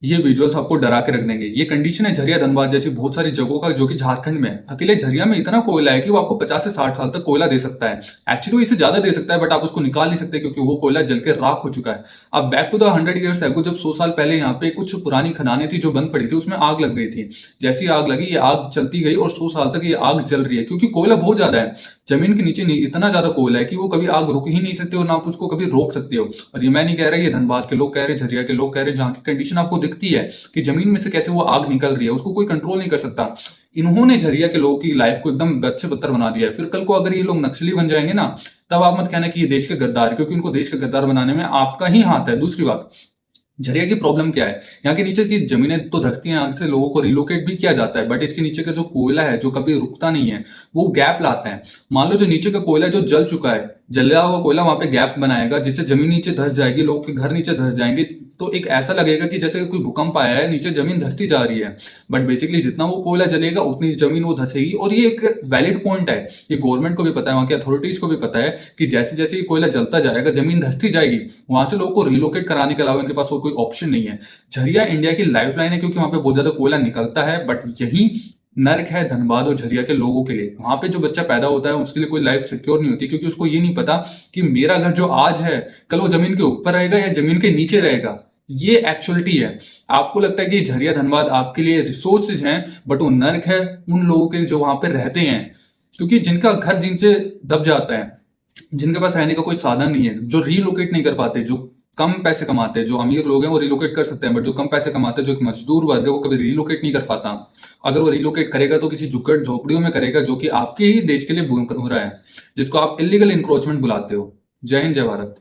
ये विजुअल्स आपको डरा के रख देंगे। ये कंडीशन है झरिया धनबाद जैसी बहुत सारी जगहों का, जो कि झारखंड में है। अकेले झरिया में इतना कोयला है कि वो आपको 50 से 60 साल तक कोयला दे सकता है। एक्चुअली वो इससे ज्यादा दे सकता है, बट आप उसको निकाल नहीं सकते क्योंकि वो कोयला जल के राख हो चुका है। अब back to the 100 years ago, जब 100 साल पहले यहाँ पे कुछ पुरानी खदानें थी जो बंद पड़ी थी, उसमें आग लग गई थी। जैसी आग लगी, ये आग चलती गई और 100 साल तक ये आग जल रही है, क्योंकि कोयला बहुत ज्यादा है। जमीन के नीचे इतना ज्यादा कोयला है कि वो कभी आग रुक ही नहीं सकते हो, ना आप उसको कभी रोक सकते हो। और ये मैं नहीं कह रहा, ये धनबाद के लोग कह रहे, झरिया के लोग कह रहे, जहाँ की कंडीशन आपको दिखती है कि जमीन में से कैसे वो आग निकल रही है, उसको कोई कंट्रोल नहीं कर सकता। इन्होंने झरिया के लोगों की लाइफ को एकदम बद से बदतर बना दिया है। फिर कल को अगर ये लोग नक्सली बन जाएंगे ना, तब आप मत कहना कि ये देश के गद्दार, क्योंकि उनको देश के गद्दार बनाने में आपका ही हाथ है। दूसरी बात, झरिया की प्रॉब्लम क्या है, यहाँ के नीचे की जमीनें तो धंसती हैं, आग से लोगों को रिलोकेट भी किया जाता है, बट इसके नीचे का जो कोयला है जो कभी रुकता नहीं है, वो गैप लाता है। मान लो जो नीचे का कोयला जो जल चुका है, जला हुआ कोयला वहां पे गैप बनाएगा, जिससे जमीन नीचे धंस जाएगी, लोग के घर नीचे धंस जाएंगे। तो एक ऐसा लगेगा कि जैसे कोई भूकंप आया है, नीचे जमीन धंसती जा रही है। बट बेसिकली जितना वो कोयला जलेगा उतनी जमीन वो धंसेगी। और ये एक वैलिड पॉइंट है, ये गवर्नमेंट को भी पता है, वहां की अथॉरिटीज को भी पता है कि जैसे जैसे ये कोयला जलता जाएगा, जमीन धंसती जाएगी, वहां से लोगों को रिलोकेट कराने के अलावा इनके पास और कोई ऑप्शन नहीं है। झरिया इंडिया की लाइफलाइन है, क्योंकि वहां पे बहुत ज्यादा कोयला निकलता है। बट यही नर्क है धनबाद और झरिया के लोगों के लिए। वहां पे जो बच्चा पैदा होता है उसके लिए कोई लाइफ सिक्योर नहीं होती, क्योंकि उसको ये नहीं पता कि मेरा घर जो आज है, कल वो जमीन के ऊपर रहेगा या जमीन के नीचे रहेगा। ये एक्चुअलिटी है। आपको लगता है कि झरिया धनबाद आपके लिए रिसोर्सेज हैं, बट वो नर्क है उन लोगों के लिए जो वहां पे रहते हैं। क्योंकि जिनका घर जिनसे दब जाता है, जिनके पास रहने का कोई साधन नहीं है, जो रीलोकेट नहीं कर पाते, जो कम पैसे कमाते हैं, जो अमीर लोग हैं वो रिलोकेट कर सकते हैं, बट जो कम पैसे कमाते हैं, जो एक मजदूर वर्ग है, वो कभी रिलोकेट नहीं कर पाता। अगर वो रिलोकेट करेगा तो किसी झुग्गड़ झोपड़ियों में करेगा, जो कि आपके ही देश के लिए बुरा है, जिसको आप इलीगल इंक्रोचमेंट बुलाते हो। जय हिंद, जय भारत।